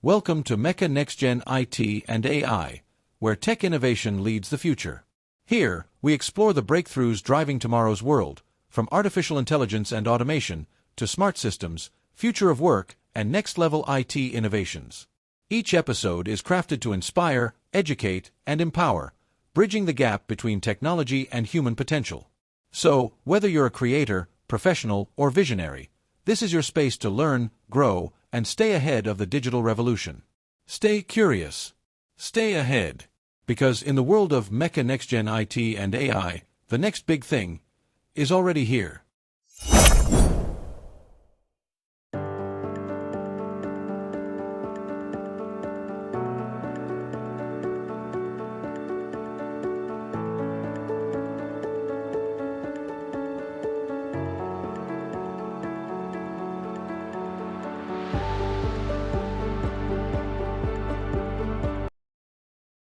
Welcome to Meka NextGen IT and AI, where tech innovation leads the future. Here, we explore the breakthroughs driving tomorrow's world, from artificial intelligence and automation to smart systems, future of work, and next-level IT innovations. Each episode is crafted to inspire, educate, and empower, bridging the gap between technology and human potential. So, whether you're a creator, professional, or visionary, this is your space to learn, grow, and stay ahead of the digital revolution. Stay curious. Stay ahead. Because in the world of Meka NextGen IT and AI, the next big thing is already here.